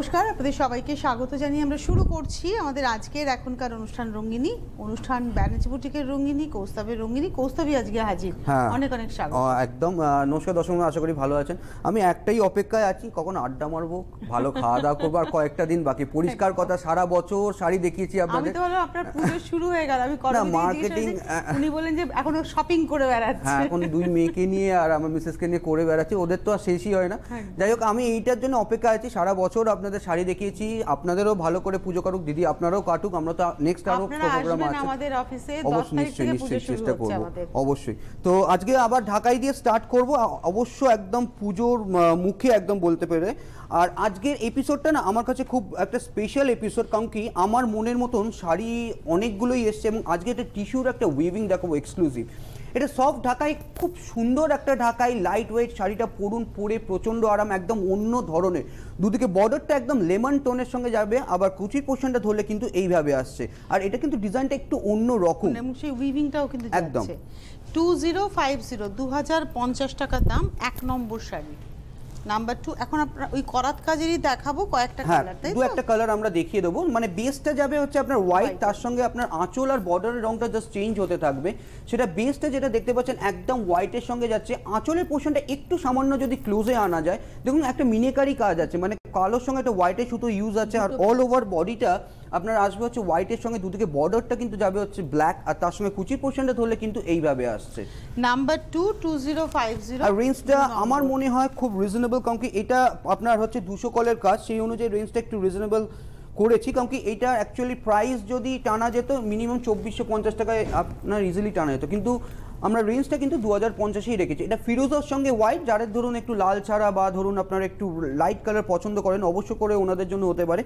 নমস্কার, আপনাদের সবাইকে স্বাগত জানিয়ে আমরা শুরু করছি আমাদের আজকের এখনকার অনুষ্ঠান রঙ্গিনী অনুষ্ঠান ব্যানার্জি বুটিকের রঙ্গিনী, কৌস্তবের রঙ্গিনী। কৌস্তবই আজকে হাজির, অনেক অনেক স্বাগত। একদম নমস্কার দর্শক, আশা করি ভালো আছেন। আমি একটাই অপেক্ষায় আছি, কখন আড্ডা মারবো, ভালো খাওয়া দাওয়া করবো, আর কয়েকটা দিন বাকি। পরিষ্কার কথা, সারা বছর শাড়ি দেখিয়েছি আপনাদের। আমি তো বললাম আপনার পুজো শুরু হয়ে গেল, আমি মার্কেটিং, উনি বলেন যে এখনো শপিং করে বেড়াচ্ছে। হ্যাঁ, এখন দুই মেয়েকে নিয়ে আর আমার মিসেসকে নিয়ে করে বেড়াচ্ছি, ওদের তো আর শেষই হয় না। যাই হোক, আমি এইটার জন্য অপেক্ষা আছি। সারা বছর আপনাদের শাড়ি দেখিয়েছি, আপনাদেরও ভালো করে পুজো কাটুক দিদি, আপনারাও কাটুক। আমরা তো নেক্সট আরো প্রোগ্রাম আছে আমাদের অফিসে 10 তারিখ থেকে পুজো শুরু হচ্ছে আমাদের। অবশ্যই। তো আজকে আবার ঢাকাই দিয়ে স্টার্ট করব, অবশ্য একদম পুজোর মুখে একদম বলতে পেরে। আর আজকের এপিসোডটা না আমার কাছে খুব একটা স্পেশাল এপিসোড, কারণ কি আমার মনের মতন শাড়ি অনেকগুলোই এসছে, এবং আজকে একটা টিস্যুর একটা উইভিং দেখাবো এক্সক্লুসিভ। এটা সফট ঢাকাই, খুব সুন্দর একটা ঢাকাই, লাইট ওয়েট শাড়িটা পরুন, পরে প্রচণ্ড আরাম, একদম অন্য ধরনের। দুদিকে বর্ডারটা একদম লেমন টোনের সঙ্গে যাবে, আবার কুচির পোর্শনটা ধরলে কিন্তু এইভাবে আসছে। আর এটা কিন্তু ডিজাইনটা একটু অন্য রকম, সেই উইভিংটাও কিন্তু একদম 2050 2050 টাকা দাম, 1 নম্বর শাড়ি। নাম্বার 2 এখন আপনারা ওই করাত কাজেরই দেখাবো কয়েকটা কালার, তাই তো? দু একটা কালার আমরা দেখিয়ে দেবো। মানে বেসটা যাবে হচ্ছে আপনার হোয়াইট, তার সঙ্গে আপনার আঁচল আর বর্ডারের রংটা জাস্ট চেঞ্জ হতে থাকবে। সেটা বেসটা যেটা দেখতে পাচ্ছেন একদম হোয়াইটের সঙ্গে যাচ্ছে। আঁচলের পোর্শনটা একটু সামান্য যদি ক্লোজে আনা যায়, দেখুন একটা মিনেকারি কাজ আছে, মানে কালোর সঙ্গে একটা হোয়াইটের সুতো ইউজ আছে। আর অল ওভার বডিটা আপনার আসবে হচ্ছে হোয়াইটের সঙ্গে, দুদিকে বর্ডারটা কিন্তু যাবে হচ্ছে ব্ল্যাক, আর তার সঙ্গে কুচির পোর্শনটা ধরলে কিন্তু এইভাবে আসছে। নাম্বার 2 2050। আর রেঞ্জটা আমার মনে হয় খুব রিজনেবল, কারণ কি এটা আপনার হচ্ছে 200 কলের কাজ, সেই অনুযায়ী রেঞ্জটা একটু রিজনেবল করেছি। কারণ কি এটা অ্যাকচুয়ালি প্রাইস যদি টানা যেত মিনিমাম 2450 টাকায় আপনার ইজিলি টানা যেত, কিন্তু আমরা রেঞ্জটা কিন্তু 2050-ই রেখেছি। এটা ফিরোজার সঙ্গে হোয়াইট, যাদের ধরুন একটু লাল ছাড়া বা ধরুন আপনারা একটু লাইট কালার পছন্দ করেন, অবশ্য করে ওনাদের জন্য হতে পারে।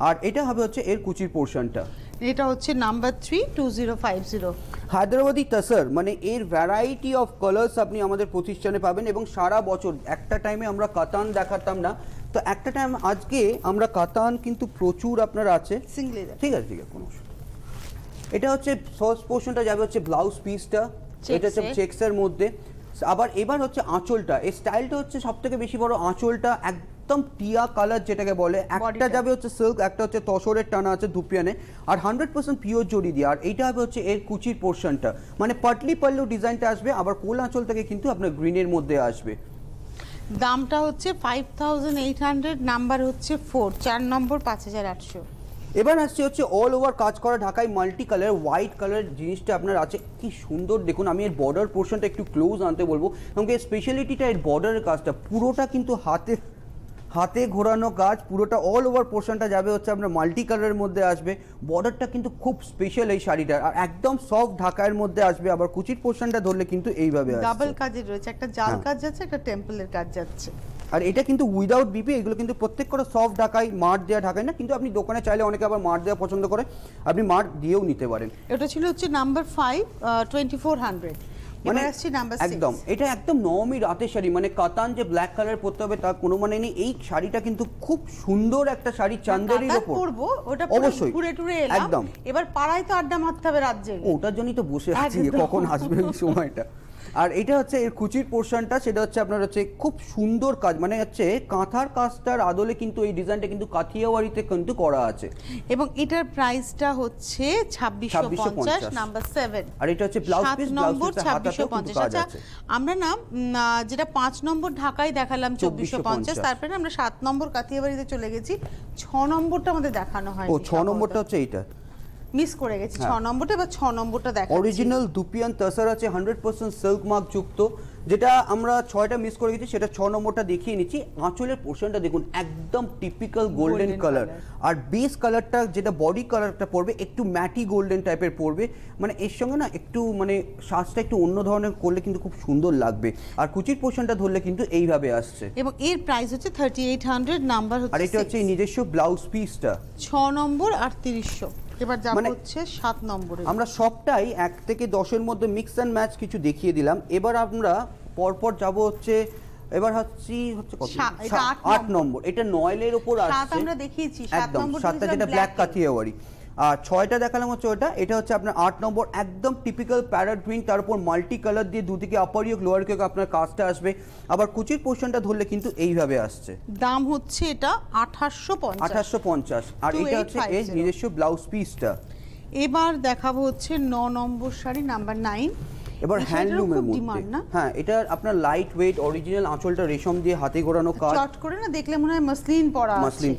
আর এটা হবে হচ্ছে এর কুচির পোর্শনটা। এটা হচ্ছে নাম্বার 3 2050 হায়দ্রাবাদি তাসার, মানে এর ভ্যারাইটি অফ কালার্স আপনি আমাদের প্রতিষ্ঠানে পাবেন। এবং সারা বছর একটা টাইমে আমরা কাতান দেখাতাম না, তো একটা টাইম আজকে আমরা কাতান কিন্তু প্রচুর আপনার আছে। ঠিক আছে, কোনো এটা হচ্ছে ফার্স্ট পোর্শনটা যাবে হচ্ছে ব্লাউজ পিসটা, এটা হচ্ছে চেকসের মধ্যে। আবার এবার হচ্ছে আঁচলটা, এই স্টাইলটা হচ্ছে সব থেকে বেশি বড়। আঁচলটা একদম টিয়া কালার যেটাকে বলে, একটা যাবে হচ্ছে সিল্ক, একটা হচ্ছে তসরের টানা আছে দুপিয়ানে, আর 100% পিওর জড়ি দিয়ে। আর এইটা হবে হচ্ছে এর কুচির পোর্শনটা, মানে পাটলি পাল্লু ডিজাইনটা আসবে, আবার কোল আঁচল থেকে কিন্তু আপনার গ্রিনের মধ্যে আসবে। দামটা হচ্ছে 5800, নাম্বার হচ্ছে 4 নম্বর 5800। এবার আসছে হচ্ছে অল ওভার কাজ করা ঢাকাই মাল্টি কালার হোয়াইট কালার জিনিসটা আপনার আছে। কি সুন্দর দেখুন, আমি এর বর্ডার পোর্শনটা একটু ক্লোজ আনতে বলবো, কারণ এর স্পেশালিটিটা এর বর্ডারের কাজটা পুরোটা কিন্তু হাতে ঘোরানো কাজ, পুরোটা অল ওভার পোর্শনটা যাবে হচ্ছে আপনার মাল্টি কালারের মধ্যে আসবে। বর্ডারটা কিন্তু খুব স্পেশাল এই শাড়িটার, আর একদম সফট ঢাকার মধ্যে আসবে। আবার কুচির পোর্শনটা ধরলে কিন্তু এইভাবে আসবে, ডাবল কাজের রয়েছে, একটা জাল কাজ যাচ্ছে, একটা টেম্পলের কাজ যাচ্ছে। আর এটা কিন্তু উইদাউট বিপি, এগুলো কিন্তু প্রত্যেকটা সফট ঢাকাই, মার্ট দেওয়া ঢাকাই না। কিন্তু আপনি দোকানে চাইলে, অনেকে আবার মার্ট দেওয়া পছন্দ করে, আপনি মার্ট দিয়েও নিতে পারেন। এটা ছিল হচ্ছে নাম্বার 5 2400। মানে একদম এটা একদম নরমি রাতের শাড়ি, মানে কাতান যে ব্ল্যাক কালার পরতে হবে তার কোনো মানে নেই। এই শাড়িটা কিন্তু খুব সুন্দর একটা শাড়ি, চান্দেরির উপর পরবো, ওটা অবশ্যই ঘুরে টুরে এলাম একদম। এবার পাড়ায় তো আড্ডা মারতে হবে রাত জেগে, ওটার জন্যই তো বসে আছি কখন আসবে ওই সময়টা। আর এটা হচ্ছে এর কুচির পোর্শনটা, সেটা হচ্ছে আপনার হচ্ছে খুব সুন্দর কাজ, মানে হচ্ছে কাঁথার কাজটার আদলে কিন্তু এই ডিজাইনটা কিন্তু কাথিয়াওয়াড়িতে কিন্তু করা আছে। এবং এটার প্রাইসটা হচ্ছে 2650, নাম্বার 7। আর এটা হচ্ছে ব্লাউজ পিস, নম্বর 2650। আচ্ছা, আমরা না যেটা 5 নম্বর ঢাকায় দেখালাম 2450, তারপরে আমরা 7 নম্বর কাথিয়াওয়াড়িতে চলে গেছি। 6 নম্বরটা আমাদের দেখানো হয়। ও 6 নম্বরটা হচ্ছে এইটা, মিস করে গেছি 6 নম্বরটা। এবার 6 নম্বরটা দেখাচ্ছি। অরিজিনাল দুপিয়ান তাসার আছে, 100% সিল্ক মার্ক যুক্ত। যেটা আমরা 6টা মিস করে গেছি, সেটা 6 নম্বরটা দেখিয়ে নিচ্ছি। আঁচলের পোর্শনটা দেখুন, একদম টিপিক্যাল গোল্ডেন কালার, আর বেস কালারটা যেটা বডি কালারটা পড়বে একটু ম্যাটি গোল্ডেন টাইপের পড়বে। মানে এর সঙ্গে না একটু মানে সাজটা একটু অন্য ধরনের করলে কিন্তু খুব সুন্দর লাগবে। আর কুচির পোর্শনটা ধরলে কিন্তু এইভাবে আসছে, এবং এর প্রাইস হচ্ছে 3800, নাম্বার হচ্ছে। আর এটা হচ্ছে নিজস্ব ব্লাউজ পিসটা, 6 নম্বর 3800। এবার যাব হচ্ছে 7 নম্বরে। আমরা সবটাই 1 থেকে 10-এর মধ্যে মিক্স অ্যান্ড ম্যাচ কিছু দেখিয়ে দিলাম। এবার আমরা পরপর যাব হচ্ছে, এবার হচ্ছে কত, 8 নম্বর। এটা নয়েলের উপর আসছে, আমরা দেখিয়েছি 7 নম্বর, 7টা যেটা ব্ল্যাক কাথিয়াওয়াড়ি। আর 6টা দেখালাম হচ্ছে ওটা, এটা হচ্ছে আপনার 8 নম্বর, একদম টিপিক্যাল প্যারট গ্রিন, তার উপর মাল্টি কালার দিয়ে দুদিকে আপার ইয়োক লোয়ার ইয়োক আপনার কাজটা আসবে। আবার কুচির পোর্শনটা ধরলে কিন্তু এইভাবে আসছে। দাম হচ্ছে এটা 2850। আর এটা হচ্ছে এর নিজস্ব ব্লাউজ পিসটা। এবার দেখাবো হচ্ছে 9 নম্বর শাড়ি নাম্বার 9। এবার হ্যান্ডলুমের মধ্যে, হ্যাঁ এটা আপনার লাইট ওয়েট, অরিজিনাল আঁচলটা রেশম দিয়ে হাতে ঘোরানো কাজ, চট করে না দেখলে মনে হয় মাসলিন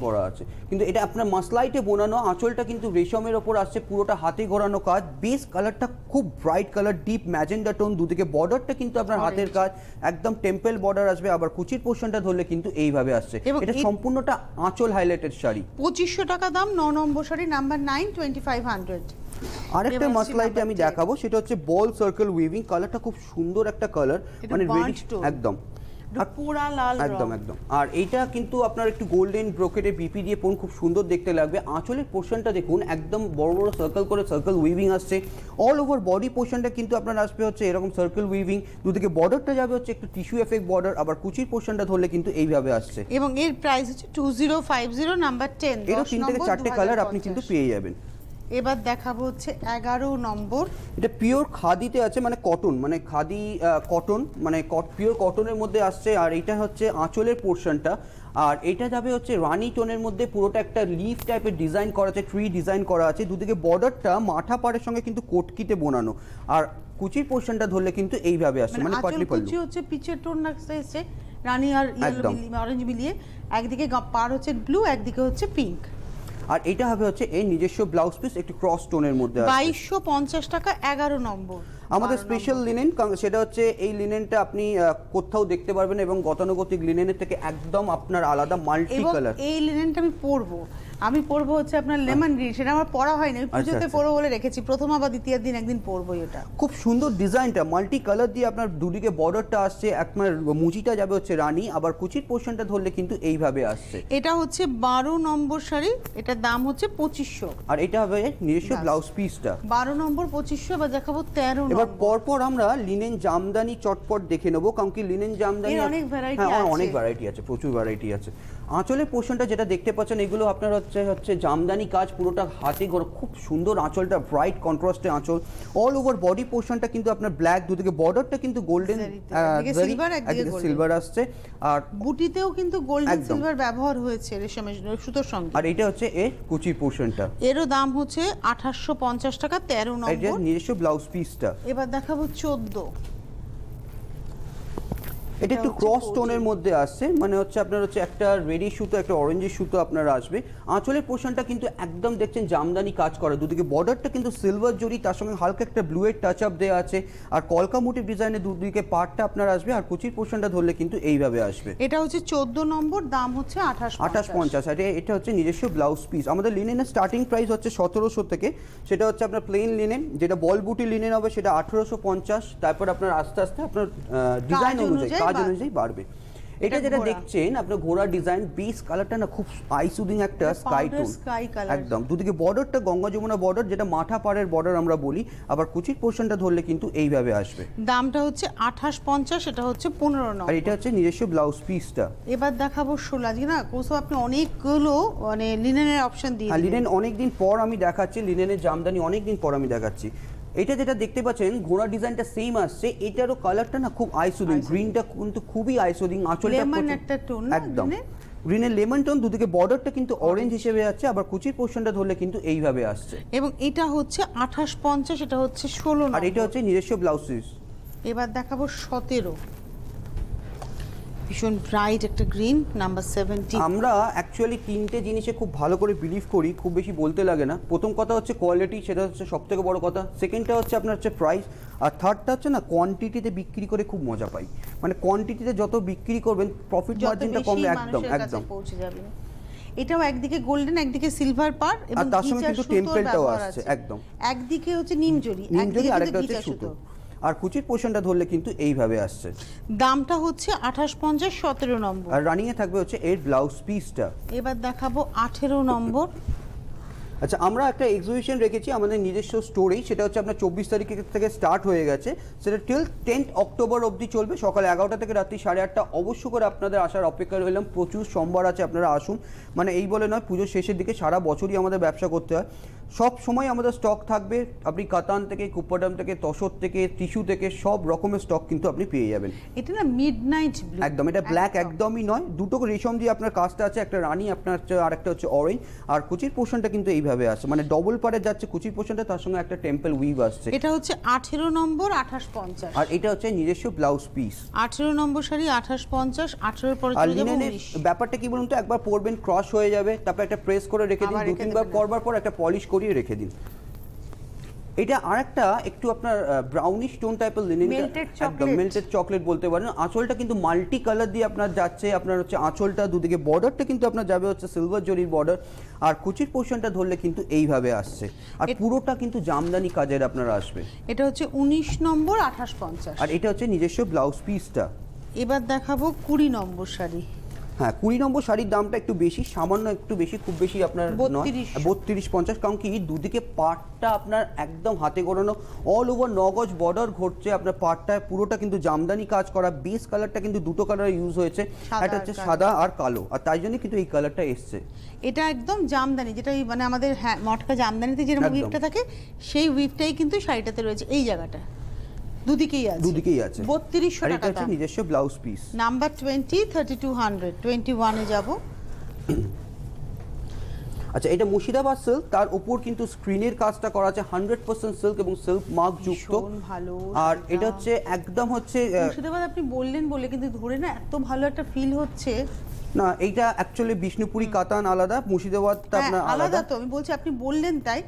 পরা আছে, কিন্তু এটা আপনার মাসলাইটে বোনানো, আঁচলটা কিন্তু রেশমের ওপর আসছে, পুরোটা হাতে ঘোরানো কাজ। বেস কালারটা খুব bright colour, deep magenta tone, দুদিকে বর্ডারটা কিন্তু আপনার হাতের কাজ, একদম টেম্পল বর্ডার আসবে। আবার কুচির পোর্শনটা ধরলে কিন্তু এইভাবে আসছে। এটা সম্পূর্ণটা আঁচল হাইলাইটেড শাড়ি। 2500 টাকা দাম 9 নম্বর শাড়ি নাম্বার 9, 2500। আরেকটা মাসলাইটে আমি দেখাবো, সেটা হচ্ছে বল সার্কেল উইভিং, কালারটা খুব সুন্দর একটা কালার, মানে একদম পুরা লাল একদম। আর এইটা কিন্তু আপনার একটু গোল্ডেন ব্রোকেটে বিপি দিয়ে পরুন, খুব সুন্দর দেখতে লাগবে। আঁচলের পোর্শনটা দেখুন, একদম বড় বড় সার্কেল করে সার্কেল উইভিং আসছে। অল ওভার বডি পোর্শনটা কিন্তু আপনার আসবে হচ্ছে এরকম সার্কেল উইভিং, দুদিকে বর্ডারটা যাবে হচ্ছে একটু টিস্যু এফেক্ট বর্ডার। আবার কুচির পোর্শনটা ধরলে কিন্তু এইভাবে আসছে। এবং এর প্রাইস হচ্ছে 2050 নাম্বার 10। এর 3 থেকে 4টে কালার আপনি কিন্তু পেয়ে যাবেন। এবার দেখাবো হচ্ছে 11 নম্বর। এটা পিওর খাদিতে আছে, মানে কটন, মানে খাদি কটন, মানে পিওর কটনের মধ্যে আসছে। আর এটা হচ্ছে আঁচলের পোর্শনটা, আর এটা যাবে হচ্ছে রানি টোনের মধ্যে, পুরোটা একটা লিফ টাইপের ডিজাইন করা আছে, ট্রি ডিজাইন করা আছে। দুদিকে বর্ডারটা মাথা পাড়ের সঙ্গে কিন্তু কোটকিতে বোনানো। আর কুচির পোর্শনটা ধরলে কিন্তু এইভাবে আসছে, মানে পাটলি পাল্লু। কুচি হচ্ছে পিচের টোন এসেছে রানি আর ইয়েলো অরেঞ্জ মিলিয়ে, একদিকে পার হচ্ছে ব্লু, একদিকে হচ্ছে পিঙ্ক। আর এটা হবে হচ্ছে এই নিজস্ব ব্লাউজ পিস, একটু ক্রস টোনের মধ্যে আছে। 2250 টাকা 11 নম্বর। আমাদের স্পেশাল লিনেন, সেটা হচ্ছে এই লিনেনটা আপনি কোথাও দেখতে পারবেন, এবং গতানুগতিক লিনেনের থেকে একদম আপনার আলাদা, মাল্টি কালার। এই লিনেনটা আমি পরবো হচ্ছে আপনার লেমন গ্রিন, সেটা আমার পরা হয়নি, পুজোতে পরবো বলে রেখেছি, প্রথম আবার দ্বিতীয় দিন একদিন পরবো। এটা খুব সুন্দর ডিজাইনটা, মাল্টি কালার দিয়ে আপনার দুদিকে বর্ডারটা আসছে, আপনার মুচিটা যাবে হচ্ছে রানী, আবার কুচির পোর্শনটা ধরলে কিন্তু এইভাবে আসছে। এটা হচ্ছে 12 নম্বর শাড়ি, এটার দাম হচ্ছে 2500। আর এটা হবে নিজস্ব ব্লাউজ পিসটা। 12 নম্বর 2500। এবার দেখাবো 13 নম্বর। এবার পরপর আমরা লিনেন জামদানি চটপট দেখে নেবো, কারণ কি লিনেন জামদানি অনেক ভ্যারাইটি আছে, প্রচুর ভ্যারাইটি আছে। আঁচলের পোর্শনটা যেটা দেখতে পাচ্ছেন, এগুলো আপনার হচ্ছে জামদানি কাজ, পুরোটা হাতে গড়া, খুব সুন্দর আঁচলটা, ব্রাইট কন্ট্রাস্টে আঁচল। অল ওভার বডি পোর্শনটা কিন্তু আপনার ব্ল্যাক, দুদিকে বর্ডারটা কিন্তু গোল্ডেন সিলভার আসছে। আর বুটিতেও কিন্তু গোল্ডেন সিলভার ব্যবহার হয়েছে রেশমের সুতোর সঙ্গে। আর এটা হচ্ছে এর কুচি পোর্শনটা, এরও দাম হচ্ছে 2850 টাকা 13 নম্বর। এটা নিজস্ব ব্লাউজ পিসটা। এবার দেখাবো 14। এটা একটু ক্রস টোনের মধ্যে আসছে, মানে হচ্ছে আপনার হচ্ছে একটা রেডি সুতো, একটা অরেঞ্জের সুতো আপনার আসবে। আঁচলের পোর্শনটা কিন্তু একদম দেখছেন জামদানি কাজ করা, দুদিকে বর্ডারটা কিন্তু সিলভার জরি, তার সঙ্গে হালকা একটা ব্লুয়ের টাচ আপ দেওয়া আছে। আর কলকা মোটিভ ডিজাইনের দুদিকে পার্টটা আপনার আসবে। আর কুচির পোর্শনটা ধরলে কিন্তু এইভাবে আসবে। এটা হচ্ছে 14 নম্বর, দাম হচ্ছে 2850। আর এটা হচ্ছে নিজস্ব ব্লাউজ পিস। আমাদের লিনেনের স্টার্টিং প্রাইস হচ্ছে 1700 থেকে, সেটা হচ্ছে আপনার প্লেন লিনেন, যেটা বল বুটি লিনেন হবে সেটা 1850। তারপর আপনার আস্তে আস্তে আপনার ডিজাইন অনুযায়ী, কাজ অনুযায়ী বাড়বে। এটা যেটা দেখছেন আপনার ঘোড়া ডিজাইন, বেস কালারটা না খুব আই সুদিং একটা স্কাই টোন, একদম। দুদিকে বর্ডারটা গঙ্গা যমুনা বর্ডার, যেটা মাথা পাড়ের বর্ডার আমরা বলি। আবার কুচির পোর্শনটা ধরলে কিন্তু এইভাবে আসবে। দামটা হচ্ছে 2850, এটা হচ্ছে 15 নম্বর। আর এটা হচ্ছে নিজস্ব ব্লাউজ পিসটা। এবার দেখাবো 16। আজকে না কোসো আপনি অনেকগুলো মানে লিনেনের অপশন দিয়ে দিলেন। লিনেন অনেকদিন পর আমি দেখাচ্ছি, লিনেনের জামদানি অনেকদিন পর আমি দেখাচ্ছি। এটা যেটা দেখতে পাচ্ছেন ঘোড়া ডিজাইনটা সেম আসছে, এটারও কালারটা না খুব আইসোডিং, গ্রিনটা কিন্তু খুবই আইসোডিং, আঁচলটা লেমন একটা টোন, একদম গ্রিনের লেমন টোন, দুদিকে বর্ডারটা কিন্তু অরেঞ্জ হিসেবে যাচ্ছে। আবার কুচির পোর্শনটা ধরলে কিন্তু এইভাবে আসছে। এবং এটা হচ্ছে 2850, এটা হচ্ছে 16 নম্বর। আর এটা হচ্ছে নিজস্ব ব্লাউজ পিস। এবার দেখাবো 17। ভীষণ ব্রাইট একটা গ্রিন, নাম্বার 17। আমরা অ্যাকচুয়ালি তিনটে জিনিসে খুব ভালো করে বিলিভ করি, খুব বেশি বলতে লাগে না। প্রথম কথা হচ্ছে কোয়ালিটি, সেটা হচ্ছে সবথেকে বড় কথা। সেকেন্ডটা হচ্ছে আপনার হচ্ছে প্রাইস। আর থার্ডটা হচ্ছে না কোয়ান্টিটিতে বিক্রি করে খুব মজা পাই, মানে কোয়ান্টিটিতে যত বিক্রি করবেন প্রফিট মার্জিনটা কমবে, একদম একদম পৌঁছে যাবে। এটাও একদিকে গোল্ডেন, একদিকে সিলভার পার, এবং তার সঙ্গে কিন্তু টেম্পলটাও আসছে, একদম। একদিকে হচ্ছে নিম জরি, আরেকটা হচ্ছে সুতো। আর কুচির পোর্শনটা ধরলে কিন্তু এইভাবে আসছে। দামটা হচ্ছে 2850, 17 নম্বর। আর রানিং এ থাকবে হচ্ছে এর ব্লাউজ পিসটা। এবার দেখাবো 18 নম্বর। আচ্ছা, আমরা একটা এক্সিবিশন রেখেছি আমাদের নিজস্ব স্টোরেই, সেটা হচ্ছে আপনার 24 তারিখ থেকে স্টার্ট হয়ে গেছে, সেটা টিল 10 অক্টোবর অবধি চলবে, সকাল 11টা থেকে রাত্রি 8:30। অবশ্য করে আপনাদের আসার অপেক্ষা রইলাম। প্রচুর সোমবার আছে, আপনারা আসুন। মানে এই বলে নয়, পুজোর শেষের দিকে সারা বছরই আমাদের ব্যবসা করতে হয়। সব সময় আমাদের স্টক থাকবে, আপনি কাতান থেকে, কুপ্পাডাম থেকে, তসর থেকে, টিস্যু থেকে সব রকমের স্টক কিন্তু আপনি পেয়ে যাবেন। এটা না মিডনাইট ব্লু, একদম এটা ব্ল্যাক একদমই নয়, দুটো রেশম দিয়ে আপনার কাজটা আছে, একটা রানী আপনার হচ্ছে আর একটা হচ্ছে অরেঞ্জ। আর কুচির পোর্শনটা কিন্তু এইভাবে আসছে, মানে ডবল পারে যাচ্ছে কুচির পোর্শনটা, তার সঙ্গে একটা টেম্পল উইভ আসছে। এটা হচ্ছে 18 নম্বর 2850, আর এটা হচ্ছে নিজস্ব ব্লাউজ পিস। 18 নম্বর শাড়ি 2850, 18 পরে আর চলে যাবো লিনেনের 19। ব্যাপারটা কি বলুন তো, একবার পরবেন ক্রস হয়ে যাবে, তারপর একটা প্রেস করে রেখে দিন, আবার দু রেখে তিনবার দেবেন। পরবার পর একটা পলিশ করিয়ে রেখে দিন। এটা আরেকটা একটু আপনার ব্রাউনিশ টোন টাইপের লিনেন, Melted একদম chocolate। মেল্টেড চকলেট বলতে পারেন। আঁচলটা কিন্তু মাল্টি কালার দিয়ে আপনার যাচ্ছে, আপনার হচ্ছে আঁচলটা দুদিকে বর্ডারটা কিন্তু আপনার যাবে হচ্ছে সিলভার জরির বর্ডার, আর কুচির পোর্শনটা ধরলে কিন্তু এইভাবে আসছে, আর পুরোটা কিন্তু জামদানি কাজের আপনার আসবে। এটা হচ্ছে 19 নম্বর 2850। আর এটা হচ্ছে নিজস্ব ব্লাউজ পিসটা। এবার দেখাবো 20 নম্বর শাড়ি। হ্যাঁ 20 নম্বর শাড়ির দামটা একটু বেশি, সামান্য একটু বেশি, খুব বেশি আপনার নয়, 3250। কারণ কি দুদিকে পাটটা আপনার একদম হাতে গড়ানো, অল ওভার 9 গজ বর্ডার ঘটছে আপনার পাটটায়, পুরোটা কিন্তু জামদানি কাজ করা। বেস কালারটা কিন্তু দুটো কালার ইউজ হয়েছে, একটা হচ্ছে সাদা আর কালো, আর তাই জন্য কিন্তু এই কালারটা এসছে। এটা একদম জামদানি, যেটা ওই মানে আমাদের মটকা জামদানিতে যেরকম একদম। উইভটা থাকে সেই উইভটাই কিন্তু শাড়িটাতে রয়েছে, এই জায়গাটা দুদিকেই আছে, 3200 আর টাকা এটা হচ্ছে দাম। নিজস্ব ব্লাউজ পিস। নাম্বার 20 3200, 21 এ যাব। আচ্ছা এটা মুর্শিদাবাদ সিল্ক, তার উপর কিন্তু স্ক্রিনের কাজটা করা আছে 100% সিল্ক এবং সিল্ক মার্ক যুক্ত। ভীষণ ভালো। আর এটা হচ্ছে একদম হচ্ছে মুর্শিদাবাদ আপনি বললেন বলে কিন্তু ধরে না এত ভালো একটা ফিল হচ্ছে। না এইটা অ্যাকচুয়ালি বিষ্ণুপুরি কাতান আলাদা, মুর্শিদাবাদটা আপনার আলাদা। আলাদা। তো আমি বলছি আপনি বললেন তাই,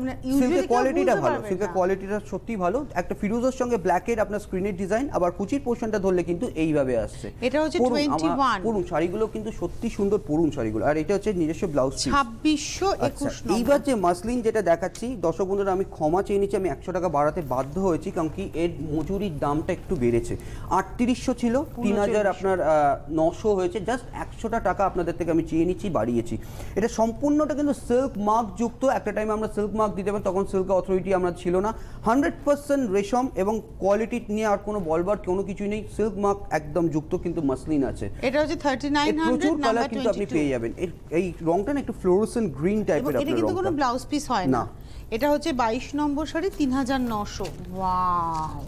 মানে সিল্কের কোয়ালিটিটা ভালো, সিল্কের কোয়ালিটিটা সত্যি ভালো। একটা ফিরোজের সঙ্গে ব্ল্যাকের আপনার স্ক্রিনের ডিজাইন, আবার কুচির পোর্শনটা ধরলে কিন্তু এইভাবে আসছে। এটা হচ্ছে 21। পুরুন শাড়িগুলো কিন্তু সত্যি সুন্দর পুরুন শাড়িগুলো। আর এটা হচ্ছে নিজস্ব ব্লাউজ পিস 2621 নম্বর। এইবার যে মাসলিন যেটা দেখাচ্ছি, দর্শক বন্ধুরা আমি ক্ষমা চেয়ে নিচ্ছি, আমি 100 টাকা বাড়াতে বাধ্য হয়েছি, কারণ কি এর মজুরির দামটা একটু বেড়েছে। 3800 ছিল, 3000 আপনার 900 হয়েছে, জাস্ট 100 টাকা আপনাদের থেকে আমি চেয়ে নিচ্ছি, বাড়িয়েছি। এটা সম্পূর্ণটা কিন্তু সিল্ক মার্ক যুক্ত। একটা টাইমে আমরা সিল্ক মার্ক দিতে পারি, তখন সিল্ক অথরিটি আমরা ছিল না। 100% রেশম এবং কোয়ালিটি নিয়ে আর কোনো বলবার কোনো কিছুই নেই, সিল্ক মার্ক একদম যুক্ত কিন্তু মাসলিন আছে। এটা হচ্ছে 3900 প্রচুর নাম্বার কালার কিন্তু আপনি 22। পেয়ে যাবেন। এই রংটা না একটু ফ্লোরোসেন্ট গ্রিন টাইপের এটা আপনার কিন্তু কোনো রংটা। ব্লাউজ পিস হয় না। না। এটা হচ্ছে 22 নম্বর শাড়ি 3900। ওয়াও,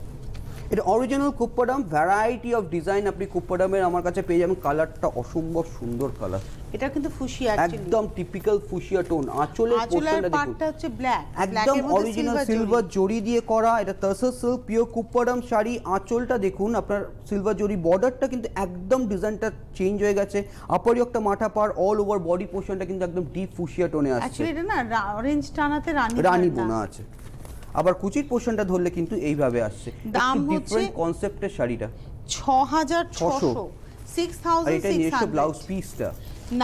এটা অরিজিনাল কুপ্পাডাম, ভ্যারাইটি অফ ডিজাইন আপনি কুপ্পাডামের আমার কাছে পেয়ে যাবেন। কালারটা অসম্ভব সুন্দর কালার, এটা কিন্তু ফুশিয়া একদম টিপিক্যাল ফুশিয়া টোন। আঁচলের পোর্শনটা দেখুন, পাটটা হচ্ছে ব্ল্যাক, একদম অরিজিনাল সিলভার জরি দিয়ে করা। এটা তসর সিল্ক পিওর কুপ্পাডাম শাড়ি। আঁচলটা দেখুন আপনার সিলভার জরি, বর্ডারটা কিন্তু একদম ডিজাইনটা চেঞ্জ হয়ে গেছে। আপারি একটা মাথা পার, অল ওভার বডি পোর্শনটা কিন্তু একদম ডিপ ফুশিয়া টোনে আসছে। অ্যাকচুয়ালি এটা না অরেঞ্জ টানাতে রানী বোনা আছে। আবার কুচির পোর্শনটা ধরলে কিন্তু এইভাবে আসছে। দাম হচ্ছে ডিফারেন্ট কনসেপ্টের শাড়িটা 6600, আর এটা নিজস্ব 6600। ব্লাউজ পিসটা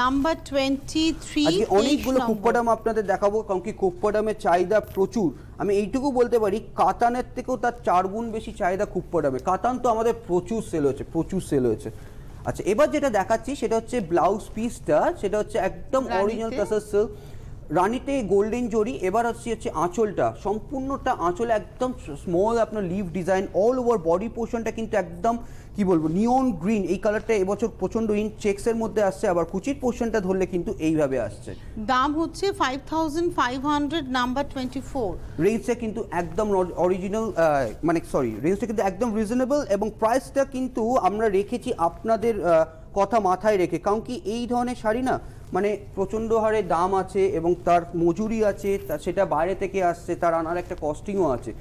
নাম্বার 23। আজকে অনেকগুলো কুপ্পাডাম আপনাদের দেখাবো, কারণ কি কুপ্পাডামের চাহিদা প্রচুর। আমি এইটুকু বলতে পারি, কাতানের থেকেও তার 4 গুণ বেশি চাহিদা কুপ্পাডামে। কাতান তো আমাদের প্রচুর সেল হয়েছে, প্রচুর সেল হয়েছে। আচ্ছা এবার যেটা দেখাচ্ছি সেটা হচ্ছে ব্লাউজ পিসটা, সেটা হচ্ছে একদম অরিজিনাল তসর সিল্ক, রানীতে গোল্ডেন জরি। এবার হচ্ছে আঁচলটা, সম্পূর্ণটা আঁচলে একদম স্মল আপনার leaf design, all over body পোর্শনটা কিন্তু একদম কি বলবো নিয়ন গ্রিন। এই কালারটা এবছর প্রচন্ড ইন চেক্সের মধ্যে আসছে। আবার কুচির পোর্শনটা ধরলে কিন্তু এইভাবে আসছে। দাম হচ্ছে 5500, নাম্বার 24। রেঞ্জটা কিন্তু একদম অরিজিনাল, মানে সরি রেঞ্জটা কিন্তু একদম রিজনেবল, এবং প্রাইসটা কিন্তু আমরা রেখেছি আপনাদের কথা মাথায় রেখে। কারণ কি এই ধরনের শাড়ি না মানে প্রচণ্ড হারে দাম আছে এবং তার মজুরি আছে, সেটা বাইরে থেকে আসছে, তার আনার একটা কস্টিংও আছে।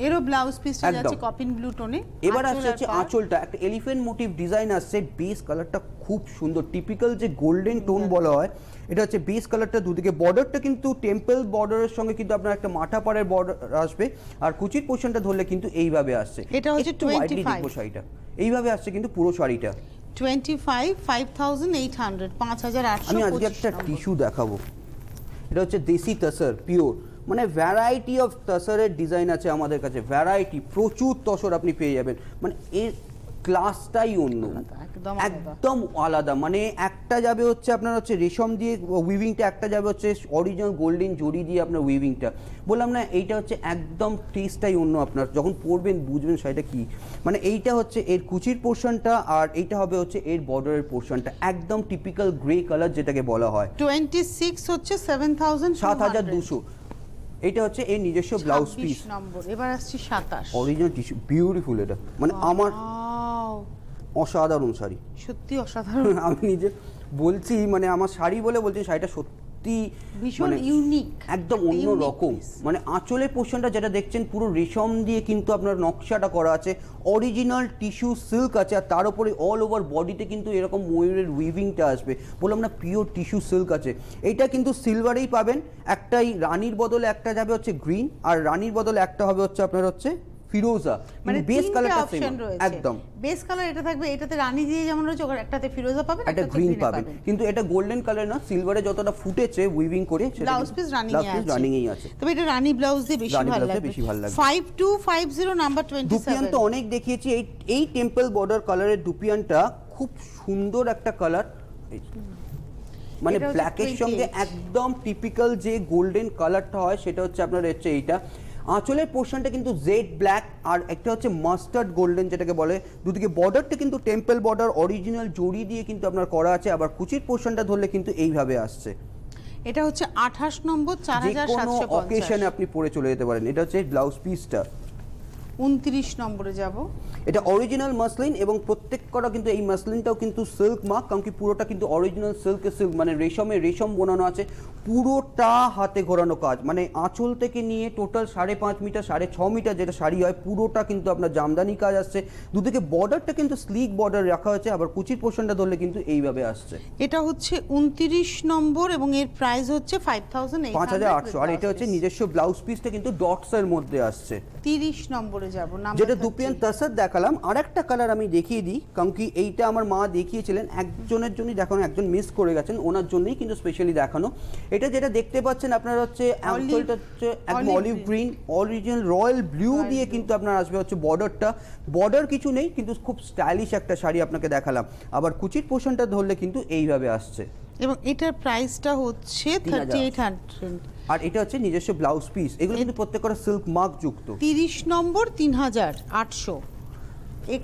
এরও ব্লাউজ পিসটা যাচ্ছে কপিন ব্লু টোনে। এবার আসছে হচ্ছে আঁচলটা, একটা এলিফ্যান্ট মোটিভ ডিজাইন আসছে। বেস কালারটা খুব সুন্দর, টিপিক্যাল যে গোল্ডেন টোন বলা হয়, এটা হচ্ছে বেস কালারটা। দুদিকে বর্ডারটা কিন্তু টেম্পল বর্ডারের সঙ্গে কিন্তু আপনার একটা মাথা পাড়ের বর্ডার আসবে। আর কুচির পোর্শনটা ধরলে কিন্তু এইভাবে আসছে। এটা হচ্ছে 25। শাড়িটা এইভাবে আসছে কিন্তু পুরো শাড়িটা 25, 5800, 5800। আমি আজকে একটা টিস্যু দেখাবো, এটা হচ্ছে দেশি তসর পিওর, মানে ভ্যারাইটি অফ তসরের ডিজাইন আছে আমাদের কাছে, ভ্যারাইটি প্রচুর তসর আপনি পেয়ে যাবেন। মানে এর ক্লাসটাই অন্য, একদম আলাদা। মানে একটা যাবে হচ্ছে আপনার হচ্ছে রেশম দিয়ে উইভিংটা, একটা যাবে হচ্ছে অরিজিনাল গোল্ডেন জড়ি দিয়ে আপনার উইভিংটা। বললাম না এইটা হচ্ছে একদম টেস্টটাই অন্য, আপনার যখন পরবেন বুঝবেন সেটা কি। মানে এইটা হচ্ছে এর কুচির পোর্শনটা, আর এইটা হবে হচ্ছে এর বর্ডারের পোর্শনটা, একদম টিপিক্যাল গ্রে কালার যেটাকে বলা হয়। 26 হচ্ছে 7200। এটা হচ্ছে এর নিজস্ব ব্লাউজ পিস নম্বর। এবার আসছি 27 অরিজিনাল টিস্যু, বিউটিফুল। এটা মানে আমার অসাধারণ শাড়ি, সত্যি অসাধারণ। আমি নিজে বলছি, মানে আমার শাড়ি বলে বলছি, শাড়িটা সত্যি ভীষণ ইউনিক, একদম অন্য রকম। মানে আঁচলের পোর্শনটা যেটা দেখছেন পুরো রেশম দিয়ে কিন্তু আপনার নকশাটা করা আছে, অরিজিনাল টিস্যু সিল্ক আছে, আর তার উপরে অল ওভার বডিতে কিন্তু এরকম ময়ূরের উইভিংটা আসবে। বললাম না পিওর টিস্যু সিল্ক আছে। এইটা কিন্তু সিলভারেই পাবেন, একটাই রানীর বদলে একটা যাবে হচ্ছে গ্রিন, আর রানীর বদলে একটা হবে হচ্ছে আপনার হচ্ছে ফিরোজা। মানে বেস কালারটা অপশন রয়েছে, একদম বেস কালার এটা থাকবে, এটাতে রানী দিয়ে যেমন রয়েছে, ওখানে একটাতে ফিরোজা পাবেন, একটা গ্রিন পাবেন। কিন্তু এটা গোল্ডেন কালার না, সিলভারে যতটা ফুটেছে উইভিং করে সেটা ব্লাউজ পিস রানিং এ আছে। তবে এটা রানী ব্লাউজ দিয়ে বেশি ভালো লাগবে। 5250 নাম্বার 27। ডুপিয়ান তো অনেক দেখিয়েছি, এই টেম্পল বর্ডার কালারের ডুপিয়ানটা খুব সুন্দর একটা কালার, মানে ব্ল্যাকের সঙ্গে একদম টিপিক্যাল যে গোল্ডেন কালারটা হয় সেটা হচ্ছে আপনার হচ্ছে এইটা। আঁচলের পোর্শনটা কিন্তু জেড ব্ল্যাক, আর একটা হচ্ছে মাস্টার্ড গোল্ডেন যেটাকে বলে। দুদিকে বর্ডারটা কিন্তু টেম্পল বর্ডার অরিজিনাল জড়ি দিয়ে কিন্তু আপনার করা আছে, আবার কুচির পোর্শনটা ধরলে কিন্তু এইভাবে আসছে। এটা হচ্ছে 28 নম্বর, 4750। যে কোনো অকেশনে আপনি পরে চলে যেতে পারেন। এটা হচ্ছে ব্লাউজ পিসটা। 29 নম্বরে যাব। এটা অরিজিনাল মাসলিন, এবং প্রত্যেক করা কিন্তু এই মাসলিনটাও কিন্তু সিল্ক মার্ক, কারণ কি পুরোটা কিন্তু অরিজিনাল সিল্কের সিল্ক, মানে রেশম বোনানো আছে, পুরোটা হাতে ঘোরানো কাজ। মানে আঁচল থেকে নিয়ে টোটাল 5.5 মিটার 6.5 মিটার যেটা শাড়ি হয় পুরোটা কিন্তু আপনার জামদানি কাজ আসছে। দুদিকে বর্ডারটা কিন্তু স্লিক বর্ডার রাখা হয়েছে, আবার কুচির পোর্শনটা ধরলে কিন্তু এইভাবে আসছে। এটা হচ্ছে 29 নম্বর এবং এর প্রাইস হচ্ছে 5800। আর এটা হচ্ছে নিজস্ব ব্লাউজ পিসটা কিন্তু ডটস এর মধ্যে আসছে। 30 নম্বরে যাব, যেটা দুপিয়ান তাসাদ দেখালাম। আর একটা কালার আমি দেখিয়ে দিই, কারণ কি এইটা আমার মা দেখিয়েছিলেন, একজনের জন্যই দেখানো, একজন মিস করে গেছেন, ওনার জন্যই কিন্তু স্পেশালি দেখানো। এটা যেটা দেখতে পাচ্ছেন আপনার হচ্ছে অ্যাঙ্কলটা হচ্ছে একদম olive green, original royal blue দিয়ে কিন্তু আপনার আসবে হচ্ছে বর্ডারটা। বর্ডার কিছু নেই, কিন্তু খুব স্টাইলিশ একটা শাড়ি আপনাকে দেখালাম। আবার কুচির পোর্শনটা ধরলে কিন্তু এইভাবে আসছে, এবং এটার প্রাইসটা হচ্ছে 3800। আর এটা হচ্ছে নিজস্ব ব্লাউজ পিস। এগুলো কিন্তু প্রত্যেকটা সিল্ক মার্ক যুক্ত। 30 নম্বর 3800।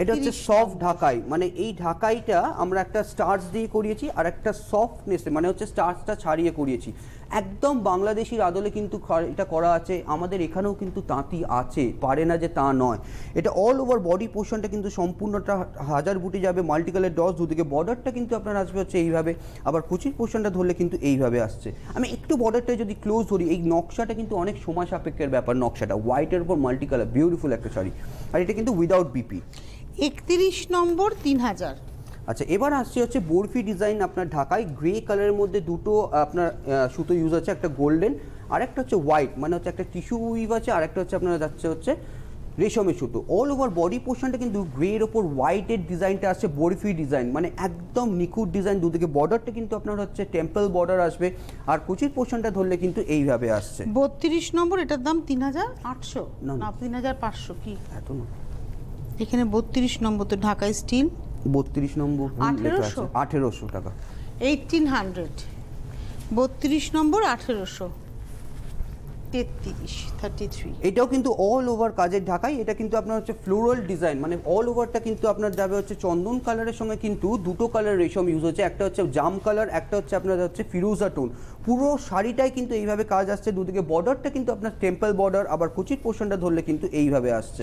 এটা হচ্ছে সফট ঢাকাই, মানে এই ঢাকাইটা আমরা একটা স্টার্চ দিয়ে করিয়েছি, আর একটা সফটনেসে মানে হচ্ছে স্টার্চটা ছাড়িয়ে করিয়েছি। একদম বাংলাদেশির আদলে কিন্তু এটা করা আছে। আমাদের এখানেও কিন্তু তাঁতি আছে, পারে না যে তা নয়। এটা অল ওভার বডি পোর্শনটা কিন্তু সম্পূর্ণটা হাজার বুটি যাবে, মাল্টি কালার ডস। দুদিকে বর্ডারটা কিন্তু আপনার আসবে হচ্ছে এইভাবে, আবার কুচির পোর্শনটা ধরলে কিন্তু এইভাবে আসছে। আমি একটু বর্ডারটা যদি ক্লোজ ধরি, এই নকশাটা কিন্তু অনেক সময় সাপেক্ষের ব্যাপার। নকশাটা হোয়াইটের উপর মাল্টি কালার, বিউটিফুল একটা শাড়ি। আর এটা কিন্তু উইদাউট বিপি। 31 নম্বর 3000। আচ্ছা, এবার আসছে হচ্ছে বরফি ডিজাইন আপনার ঢাকায় গ্রে কালারের মধ্যে দুটো আপনার সুতো ইউজ আছে, একটা গোল্ডেন আর একটা হচ্ছে হোয়াইট, মানে হচ্ছে একটা টিস্যু উইভ আছে, আর একটা হচ্ছে আপনার যাচ্ছে হচ্ছে রেশমের সুতো। অল ওভার বডি পোর্শনটা কিন্তু গ্রের ওপর হোয়াইটের ডিজাইনটা আসছে বরফি ডিজাইন, মানে একদম নিখুঁত ডিজাইন। দুদিকে বর্ডারটা কিন্তু আপনার হচ্ছে টেম্পল বর্ডার আসবে, আর কুচির পোর্শনটা ধরলে কিন্তু এইভাবে আসছে। 32 নম্বর, এটার দাম 3800 না 3500 কি এত না। এখানে 32 নম্বর তো ঢাকা স্টিল, 32 নম্বর 1800 টাকা, 1800। 32 নম্বর 1800, 33। এটাও কিন্তু অল ওভার কাজের ঢাকাই। এটা কিন্তু আপনার হচ্ছে ফ্লোরাল ডিজাইন, মানে অল ওভারটা কিন্তু আপনার যাবে হচ্ছে চন্দন কালারের সঙ্গে কিন্তু দুটো কালার রেশম ইউজ হচ্ছে, একটা হচ্ছে জাম কালার, একটা হচ্ছে আপনার হচ্ছে ফিরোজা টোন। পুরো শাড়িটাই কিন্তু এইভাবে কাজ আসছে। দুদিকে বর্ডারটা কিন্তু আপনার টেম্পল বর্ডার, আবার কুচির পোর্শনটা ধরলে কিন্তু এইভাবে আসছে।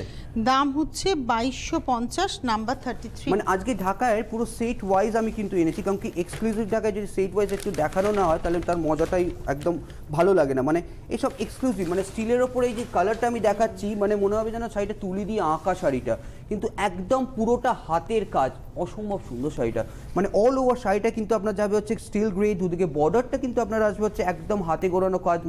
দাম হচ্ছে 2250, নাম্বার 33। মানে আজকে ঢাকায় পুরো সেট ওয়াইজ আমি কিন্তু এনেছি, কারণ কি এক্সক্লুসিভ ঢাকায় যদি সেট ওয়াইজ একটু দেখানো না হয় তাহলে তার মজাটাই একদম ভালো লাগে না। মানে এইসব এক্সক্লুসিভ, মানে স্টিলের ওপরে এই যে কালারটা আমি দেখাচ্ছি, মানে মনে হবে যেন শাড়িটা তুলি দিয়ে আঁকা শাড়িটা, কিন্তু একদম পুরোটা হাতের কাজ, অসম্ভব সুন্দর শাড়িটা, মানে অল ওভার শাড়িটা কিন্তু আপনার যাবে হচ্ছে স্টিল গ্রে, দুদিকে বর্ডারটা কিন্তু আপনার আসবে হচ্ছে একদম হাতে গোড়ানো কাজ,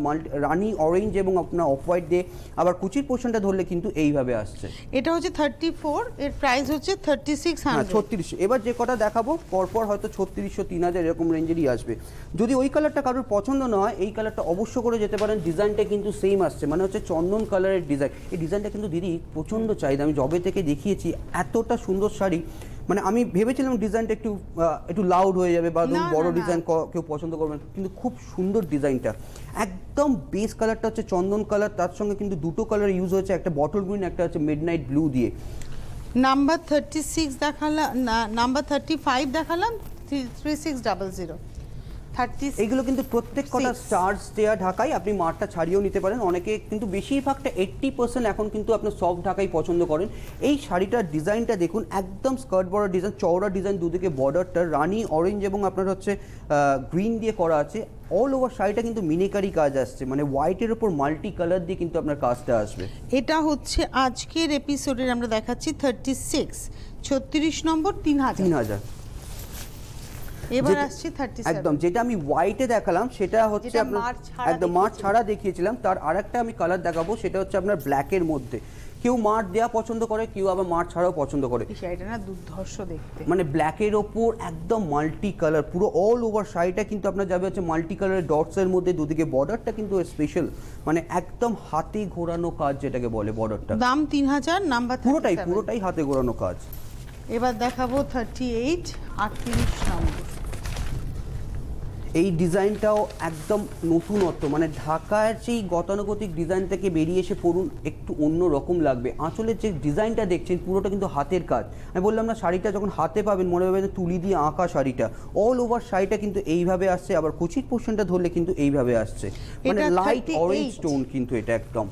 রানি অরেঞ্জ এবং আপনার অফ হোয়াইট দিয়ে, আবার কুচির পোর্শনটা ধরলে কিন্তু এইভাবে আসছে। এটা হচ্ছে 34, এর প্রাইস হচ্ছে 3600। 3600। এবার যে কটা দেখাবো পরপর হয়তো 3600 3000 এরকম রেঞ্জেরই আসবে। যদি ওই কালারটা কারোর পছন্দ না হয়, এই কালারটা অবশ্য করে যেতে পারেন। ডিজাইনটা কিন্তু সেম আসছে, মানে হচ্ছে চন্দন কালারের ডিজাইন। এই ডিজাইনটা কিন্তু দিদি প্রচণ্ড চাহিদা, আমি জবে থেকে দেখিয়েছি এতটা সুন্দর শাড়ি, মানে আমি ভেবেছিলাম ডিজাইনটা একটু লাউড হয়ে যাবে বা বড় ডিজাইন কেউ পছন্দ করবেন, কিন্তু খুব সুন্দর ডিজাইনটা। একদম বেস কালারটা হচ্ছে চন্দন কালার, তার সঙ্গে কিন্তু দুটো কালার ইউজ হয়েছে, একটা বটল গ্রিন, একটা হচ্ছে মিডনাইট ব্লু দিয়ে। নাম্বার 36 দেখালাম, নাম্বার 35 দেখালাম, 3600। এইগুলো কিন্তু প্রত্যেক কটা চার্জ দেওয়া ঢাকাই, আপনি মারটা ছাড়িয়েও নিতে পারেন। অনেকে কিন্তু বেশিরভাগটা 80% এখন কিন্তু আপনার সফট ঢাকাই পছন্দ করেন। এই শাড়িটার ডিজাইনটা দেখুন, একদম স্কার্ট বড় ডিজাইন, চওড়া ডিজাইন, দুদিকে বর্ডারটা রানি অরেঞ্জ এবং আপনার হচ্ছে গ্রিন দিয়ে করা আছে। অল ওভার শাড়িটা কিন্তু মিনিকারি কাজ আসছে, মানে হোয়াইটের ওপর মাল্টি কালার দিয়ে কিন্তু আপনার কাজটা আসবে। এটা হচ্ছে আজকের এপিসোডের আমরা দেখাচ্ছি 36, 36 নম্বর 3000। এবার আসছে 37। একদম যেটা আমি হোয়াইটে দেখালাম সেটা হচ্ছে আপনার একদম মার্চ ছাড়া দেখিয়েছিলাম, তার আরেকটা আমি কালার দেখাবো, সেটা হচ্ছে আপনার ব্ল্যাকের মধ্যে। কেউ মার্চ দেওয়া পছন্দ করে, কেউ আবার মার্চ ছাড়াও পছন্দ করে। শাড়িটা না দুর্ধর্ষ দেখতে, মানে ব্ল্যাকের ওপর একদম মাল্টি কালার, পুরো অল ওভার শাড়িটা কিন্তু আপনার যাবে হচ্ছে মাল্টি কালারের ডটসের মধ্যে, দুদিকে বর্ডারটা কিন্তু স্পেশাল, মানে একদম হাতে ঘোরানো কাজ যেটাকে বলে বর্ডারটা। দাম 3000, নাম্বার পুরোটাই হাতে ঘোরানো কাজ। এবার দেখাবো 38, 38 নম্বর। এই ডিজাইনটাও একদম নতুনত্ব, মানে ঢাকার সেই গতানুগতিক ডিজাইন থেকে বেরিয়ে এসে পড়ুন, একটু অন্য রকম লাগবে। আঁচলের যে ডিজাইনটা দেখছেন পুরোটা কিন্তু হাতের কাজ। আমি বললাম না, শাড়িটা যখন হাতে পাবেন মনে হবে তুলি দিয়ে আঁকা শাড়িটা। অল ওভার শাড়িটা কিন্তু এইভাবে আসছে, আবার কুচির পোর্শনটা ধরলে কিন্তু এইভাবে আসছে, মানে লাইট অরেঞ্জ টোন কিন্তু এটা একদম।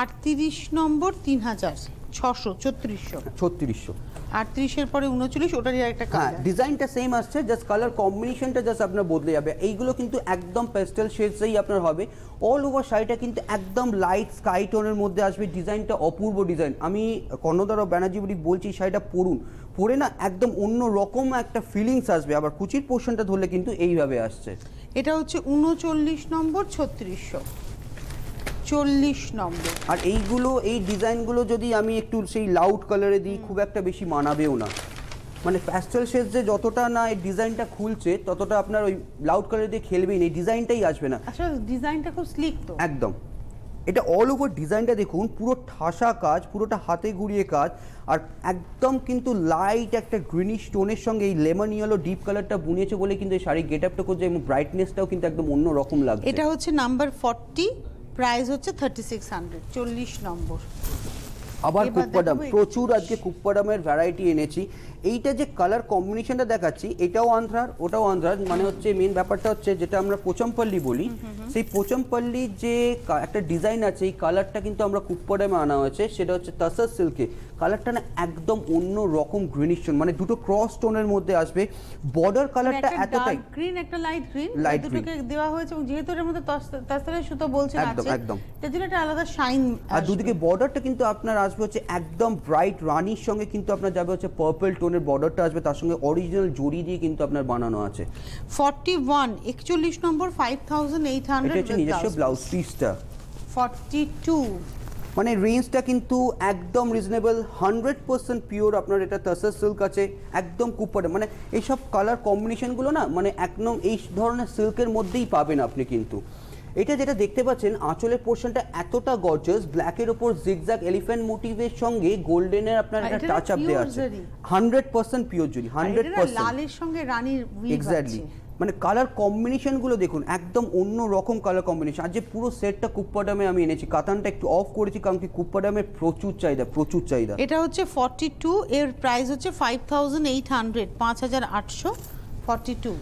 38 নম্বর 3600, 3600। 38 এর পরে 39, ওটারই একটা কালার। ডিজাইনটা সেম আসছে, জাস্ট কালার কম্বিনেশনটা জাস্ট আপনার বদলে যাবে। এইগুলো কিন্তু একদম পেস্টেল শেডসেই আপনার হবে। অল ওভার শাড়িটা কিন্তু একদম লাইট স্কাই টোনের মধ্যে আসবে। ডিজাইনটা অপূর্ব ডিজাইন। আমি কর্ণধার ব্যানার্জি বুড়ি বলছি, শাড়িটা পরে না একদম অন্য রকম একটা ফিলিংস আসবে। আবার কুচির পোর্শনটা ধরলে কিন্তু এইভাবে আসছে। এটা হচ্ছে 39 নম্বর 3600, 40 নম্বর। আর এই ডিজাইনগুলো যদি আমি একটু সেই লাউড কালারে দিই, খুব একটা বেশি মানাবেও না। মানে প্যাস্টেল শেড যে যতটা না এই ডিজাইনটা খুলছে, ততটা আপনার ওই লাউড কালার দিয়ে খেলবেই না, এই ডিজাইনটাই আসবে না। আসলে ডিজাইনটা খুব স্লিক তো একদম। এটা অল ওভার ডিজাইনটা দেখুন, পুরো ঠাসা কাজ, পুরোটা হাতে ঘুরিয়ে কাজ, আর একদম কিন্তু লাইট একটা গ্রিনিশ টোনের সঙ্গে এই লেমন ইয়েলো ডিপ কালারটা বুনিয়েছে বলে কিন্তু এই শাড়ির গেট আপটা করছে, এবং ব্রাইটনেসটাও কিন্তু একদম অন্য রকম লাগছে। এটা হচ্ছে নাম্বার 40, প্রাইস হচ্ছে 3600, 40 নম্বর। আবার কুপ্পাডাম, প্রচুর আজকে কুপ্পাডামের ভ্যারাইটি এনেছি। এইটা যে কালার কম্বিনেশনটা দেখাচ্ছি, এটাও আন্ধ্রার, ওটাও আন্ধ্রার, মানে হচ্ছে মেন ব্যাপারটা হচ্ছে যেটা আমরা পোচমপল্লি বলি, সেই পোচমপল্লির যে একটা ডিজাইন আছে, এই কালারটা কিন্তু আমরা কুপ্পাডামে আনা হয়েছে। সেটা হচ্ছে তাসার সিল্কে। কালারটা না একদম অন্য রকম গ্রিনিশ টোন, মানে দুটো ক্রস টোনের মধ্যে আসবে। বর্ডার কালারটা এতটাই গ্রিন, একটা লাইট গ্রিন, দুটোকে দেওয়া হয়েছে, এবং যেহেতু এর মধ্যে তাসরের সুতো বলছেন আছে, একদম তার জন্য একটা আলাদা শাইন। আর দুদিকে বর্ডারটা কিন্তু আপনার আসবে হচ্ছে একদম ব্রাইট রানির সঙ্গে কিন্তু আপনার যাবে হচ্ছে পার্পল টোনের বর্ডারটা আসবে, তার সঙ্গে অরিজিনাল জরি দিয়ে কিন্তু আপনার বানানো আছে। 41, 41 নম্বর 5800। এটা হচ্ছে নিজস্ব ব্লাউজ পিসটা। 42, মানে রেঞ্জটা কিন্তু একদম রিজনেবল, 100% পিওর আপনার এটা তাসার সিল্ক আছে, একদম কুপ্পাডাম। মানে এইসব কালার কম্বিনেশনগুলো না মানে একদম এই ধরনের সিল্কের মধ্যেই পাবেন আপনি। কিন্তু এটা যেটা দেখতে পাচ্ছেন, আঁচলের পোর্শনটা এতটা গর্জাস, ব্ল্যাকের ওপর জিগজ্যাগ এলিফ্যান্ট মোটিভের সঙ্গে গোল্ডেনের আপনার একটা টাচ আপ দেওয়া আছে। 100% পিওর জরি, 100%। লালের সঙ্গে রানীর উইভ আছে। এক্স্যাক্টলি, মানে কালার কম্বিনেশনগুলো দেখুন, একদম অন্য রকম কালার কম্বিনেশন। আর যে পুরো সেটটা কুপ্পাডামে আমি এনেছি, কাতানটা একটু অফ করেছি কারণ কি কুপ্পাডামের প্রচুর চাহিদা। এটা হচ্ছে 42, এর প্রাইস হচ্ছে 5800, 5800, 42,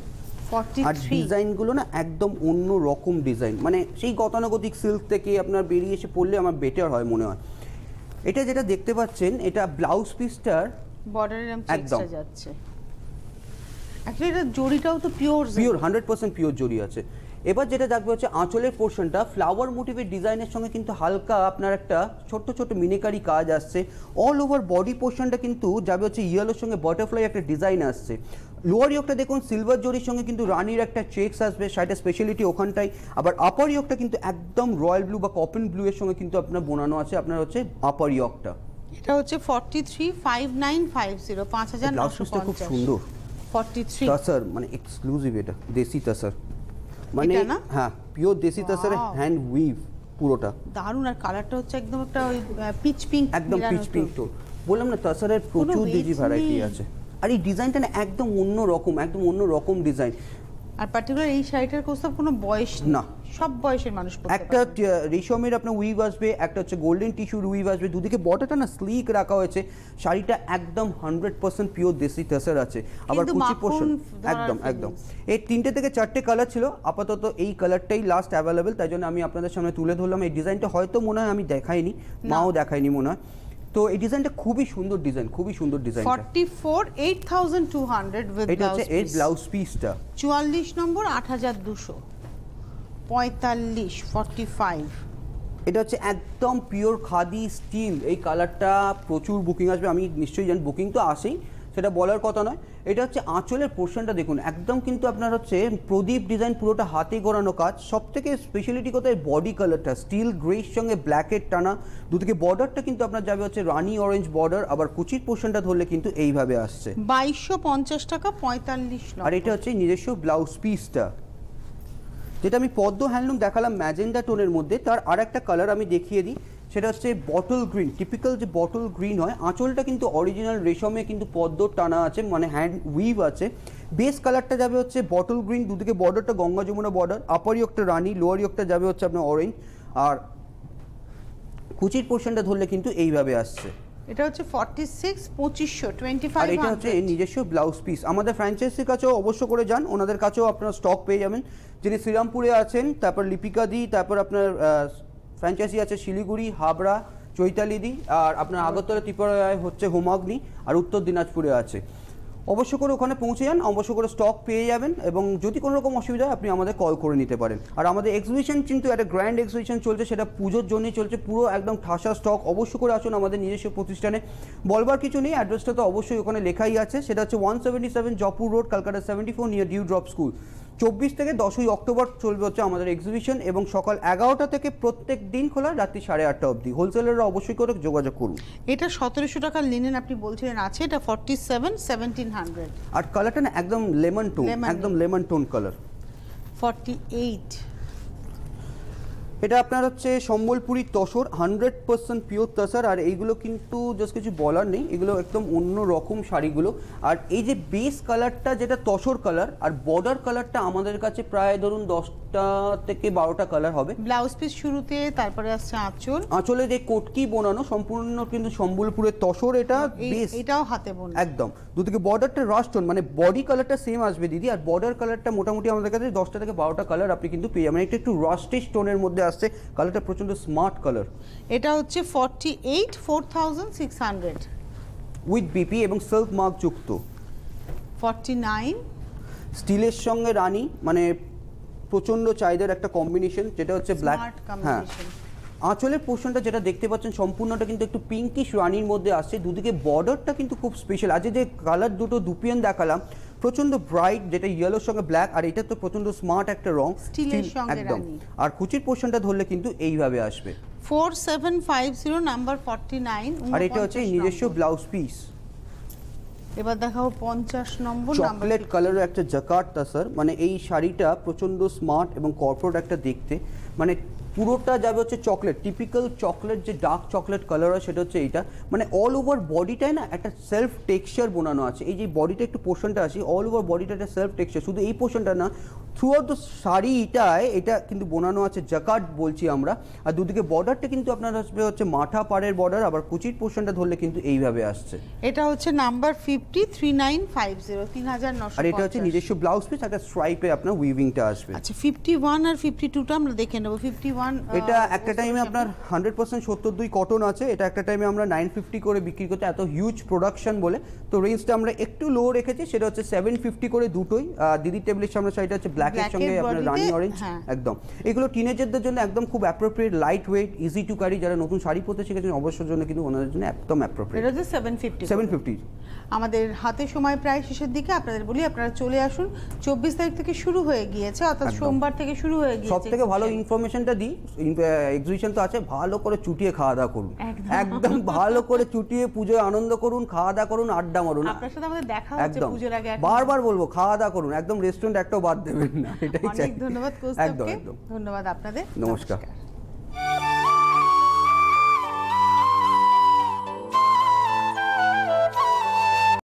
43। আর ডিজাইনগুলো না একদম অন্য রকম ডিজাইন, মানে সেই গতানুগতিক সিল্ক থেকে আপনার বেরিয়ে এসে পড়লে আমার বেটার হয় মনে হয়। এটা যেটা দেখতে পাচ্ছেন, এটা ব্লাউজ পিসটার বর্ডারের এক্সট্রা যাচ্ছে। অ্যাকচুয়ালি এটা জরিটাও তো পিওর 100% পিওর জরি আছে। এবার যেটা দেখবে হচ্ছে আঁচলের পোর্শনটা ফ্লাওয়ার মোটিভের ডিজাইনের সঙ্গে কিন্তু হালকা আপনার একটা ছোট্ট ছোট্ট মিনিকারি কাজ আসছে। অল ওভার বডি পোর্শনটা কিন্তু যাবে হচ্ছে ইয়েলোর সঙ্গে বাটারফ্লাই একটা ডিজাইন আসছে। লোয়ার ইয়কটা দেখুন সিলভার জরির সঙ্গে কিন্তু রানির একটা চেকস আসবে, সেটা স্পেশালিটি ওখানটাই। আবার আপার ইয়কটা কিন্তু একদম রয়্যাল ব্লু বা কপেন ব্লু এর সঙ্গে কিন্তু আপনার বোনানো আছে আপনার হচ্ছে আপার ইয়কটা। এটা হচ্ছে 435950 5950 খুব সুন্দর 43 তাসার মানে এক্সক্লুসিভ, এটা দেশি তাসার মানে হ্যাঁ পিওর দেশি তাসার হ্যান্ড উইভ পুরোটা দারুণ। আর কালারটা হচ্ছে একদম একটা ওই পিচ পিঙ্ক, একদম পিচ পিঙ্ক টোন। বললাম না তাসারের প্রচুর দেশি ভ্যারাইটি আছে। আর এই ডিজাইনটা না একদম অন্য রকম ডিজাইন। আর পার্টিকুলার এই শাড়িটার কোথাও কোনো বয়স না, সব বয়সের মানুষ পরতে একটা রেশমের আপনার উইভ আসবে, একটা হচ্ছে গোল্ডেন টিস্যুর উইভ আসবে, দুদিকে বর্ডারটা না স্লিক রাখা হয়েছে। শাড়িটা একদম 100% পিওর দেশি তাসার আছে। আবার কুচি পোর্শন একদম এই 3টে থেকে 4টে কালার ছিল, আপাতত এই কালারটাই লাস্ট অ্যাভেলেবেল, তাই জন্য আমি আপনাদের সামনে তুলে ধরলাম। এই ডিজাইনটা হয়তো মনে হয় আমি দেখাইনি, মাও দেখায়নি মনে হয়। তো এই ডিজাইনটা খুবই সুন্দর ডিজাইন, 44 8200 উইথ এটা হচ্ছে এর ব্লাউজ পিসটা। 44 নম্বর 8200 45 45। এটা হচ্ছে একদম পিওর খাদি স্টিল। এই কালারটা প্রচুর বুকিং আসবে, আমি নিশ্চয়ই জানি, বুকিং তো আসেই, সেটা বলার কথা নয়। এটা হচ্ছে আঁচলের পোর্শনটা দেখুন, একদম কিন্তু আপনার হচ্ছে প্রদীপ ডিজাইন, পুরোটা হাতে গড়ানো কাজ। সব থেকে স্পেশালিটি কোথায় বডি কালারটা স্টিল গ্রের সঙ্গে ব্ল্যাকের টানা, দুদিকে বর্ডারটা কিন্তু আপনার যাবে হচ্ছে রানি অরেঞ্জ বর্ডার। আবার কুচির পোর্শনটা ধরলে কিন্তু এইভাবে আসছে 2250 টাকা 45 নম্বর। আর এটা হচ্ছে নিজস্ব ব্লাউজ পিসটা, যেটা আমি পদ্ম হ্যান্ডলুম দেখালাম ম্যাজেন্ডা টোনের মধ্যে, তার আর একটা কালার আমি দেখিয়ে দিই। সেটা হচ্ছে বটল গ্রিন, টিপিক্যাল যে বটল গ্রিন হয়। আঁচলটা কিন্তু অরিজিনাল রেশমে কিন্তু পদ্ম টানা আছে, মানে হ্যান্ড উইভ আছে। বেস কালারটা যাবে হচ্ছে বটল গ্রিন, দুদিকে বর্ডারটা গঙ্গা যমুনা বর্ডার, আপার ইয়কটা রানি, লোয়ার ইয়কটা যাবে হচ্ছে আপনার অরেঞ্জ। আর কুচির পোর্শনটা ধরলে কিন্তু এইভাবে আসছে। এটা হচ্ছে 46 2500 2500। আর এটা হচ্ছে নিজস্ব ব্লাউজ পিস। আমাদের ফ্র্যাঞ্চাইজির কাছেও অবশ্য করে যান, ওনাদের কাছেও আপনারা স্টক পেয়ে যাবেন। যিনি শ্রীরামপুরে আছেন, তারপর লিপিকা দি, তারপর আপনার ফ্র্যাঞ্চাইজি আছে শিলিগুড়ি, হাবড়া, চৈতালিদি, আর আপনার আগরতলা ত্রিপুরায় হচ্ছে হোমাগ্নি, আর উত্তর দিনাজপুরে আছে। অবশ্য করে ওখানে পৌঁছে যান, অবশ্য করে স্টক পেয়ে যাবেন। এবং যদি কোনো রকম অসুবিধা হয় আপনি আমাদের কল করে নিতে পারেন। আর আমাদের এক্সিবিশন কিন্তু একটা গ্র্যান্ড এক্সিবিশন চলছে, সেটা পুজোর জন্যই চলছে, পুরো একদম ঠাসা স্টক। অবশ্য করে আসুন আমাদের নিজস্ব প্রতিষ্ঠানে, বলবার কিছু নেই, অ্যাড্রেসটা তো অবশ্যই ওখানে লেখাই আছে। সেটা হচ্ছে 177 Jaipur road, Kolkata 74, near dew drop school. 24 থেকে 10ই অক্টোবর চলবে হচ্ছে আমাদের এক্সিবিশন, এবং সকাল 11টা থেকে প্রত্যেক দিন খোলা, রাত্রি 8:30 অবধি। হোলসেলাররা অবশ্যই করে যোগাযোগ করুন। এটা 1700 টাকার লিনেন আপনি বলছিলেন আছে, এটা 47 1700। আর কালারটা না একদম লেমন টোন, একদম লেমন টোন কালার। 48 এটা আপনার হচ্ছে সম্বলপুরি তসর, 100% পিওর তসর। আর এইগুলো কিন্তু জাস্ট কিছু বলার নেই, এগুলো একদম অন্য রকম শাড়িগুলো। আর এই যে বেস কালারটা যেটা তসর কালার, আর বর্ডার কালারটা আমাদের কাছে প্রায় ধরুন 10টা থেকে 12টা কালার হবে। ব্লাউজ পিস শুরুতে, তারপরে আসছে আঁচল। আঁচলে যে কোটকি বোনানো সম্পূর্ণ কিন্তু সম্বলপুরের তসর, এটা বেস, এটাও হাতে বোনা একদম। দুদিকে বর্ডারটা রাস্ট টোন, মানে বডি কালারটা সেম আসবে দিদি, আর বর্ডার কালারটা মোটামুটি আমাদের কাছে 10টা থেকে 12টা কালার আপনি কিন্তু পেয়ে যাবেন। এটা একটু রাস্টিশ টোনের মধ্যে আসছে, কালারটা প্রচন্ড স্মার্ট কালার। এটা হচ্ছে 48 4600 উইথ বিপি এবং সিল্ক মার্ক যুক্ত। 49 স্টিলের সঙ্গে রানী, মানে প্রচন্ড চাহিদার একটা কম্বিনেশন, যেটা হচ্ছে ব্ল্যাক। হ্যাঁ, আঁচলের পোর্শনটা যেটা দেখতে পাচ্ছেন সম্পূর্ণটা কিন্তু একটু পিঙ্কিশ রানির মধ্যে আসছে। দুদিকে বর্ডারটা কিন্তু খুব স্পেশাল। আজ যে কালার দুটো দুপিয়ান দেখালাম প্রচন্ড ব্রাইট, যেটা ইয়েলোর সঙ্গে ব্ল্যাক, আর এটা তো প্রচন্ড স্মার্ট একটা রং, স্টিলের সঙ্গে একদম। আর কুচির পোর্শনটা ধরলে কিন্তু এইভাবে আসবে 4750 নাম্বার 49। আর এটা হচ্ছে নিজস্ব ব্লাউজ পিস। এবার দেখাবো 50 নম্বর চকলেট কালারের একটা জাকার্ড তাসার, মানে এই শাড়িটা প্রচন্ড স্মার্ট এবং কর্পোরেট একটা দেখতে, মানে পুরোটা যাবে হচ্ছে চকলেট, টিপিক্যাল চকলেট যে ডার্ক চকলেট কালার হয় সেটা হচ্ছে এইটা। মানে অল ওভার বডিটায় না একটা সেলফ টেক্সচার বোনানো আছে। এই যে বডিটা একটু পোর্শনটা আসি, অল ওভার বডিটা একটা সেলফ টেক্সচার, শুধু এই পোর্শনটা না, থ্রু আউট দ্য শাড়িটায় এটা কিন্তু বোনানো আছে, জাকার্ড বলছি আমরা। আর দুদিকে বর্ডারটা কিন্তু আপনার আসবে হচ্ছে মাঠা পাড়ের বর্ডার, আবার কুচির পোর্শনটা ধরলে কিন্তু এইভাবে আসছে। এটা হচ্ছে নাম্বার 50 3950 3950। আর এটা হচ্ছে নিজস্ব ব্লাউজ পিস, একটা স্ট্রাইপে আপনার উইভিংটা আসবে। আচ্ছা 51 আর 52টা আমরা দেখে নেব। 51 এটা একটা টাইমে আপনার 100% 72 কটন আছে, এটা একটা টাইমে আমরা 950 করে বিক্রি করতে, এত হিউজ প্রোডাকশন বলে তো রেঞ্জটা আমরা একটু লো রেখেছি, সেটা হচ্ছে 750 করে দুটোই। দিদির টেবিলের সামনে শাড়িটা হচ্ছে ব্ল্যাকের সঙ্গে আপনার রানি অরেঞ্জ, একদম এগুলো টিনেজারদের জন্য একদম খুব appropriate, light weight, easy to carry. যারা নতুন শাড়ি পরতে শিখেছেন অবশ্যই জন্য কিন্তু ওনাদের জন্য একদম অ্যাপ্রোপ্রিয়েট। এটা হচ্ছে 750। আমাদের হাতে সময় প্রায় শেষের দিকে, আপনাদের বলি আপনারা চলে আসুন। 24 তারিখ থেকে শুরু হয়ে গিয়েছে, অর্থাৎ সোমবার থেকে শুরু হয়ে গিয়েছে। সবথেকে ভালো ইনফরমেশনটা দিই, এক্সিবিশন তো আছে, ভালো করে চুটিয়ে খাওয়া দাওয়া করুন, একদম ভালো করে চুটিয়ে পুজোয় আনন্দ করুন, খাওয়া দাওয়া করুন, আড্ডা মারুন। আপনার সাথে আমাদের দেখা হচ্ছে পুজোর আগে, বারবার বলবো খাওয়া দাওয়া করুন, একদম রেস্টুরেন্ট একটাও বাদ দেবেন না, এটাই চাই। অনেক ধন্যবাদ কৌস্তবকে, ধন্যবাদ আপনাদের, নমস্কার।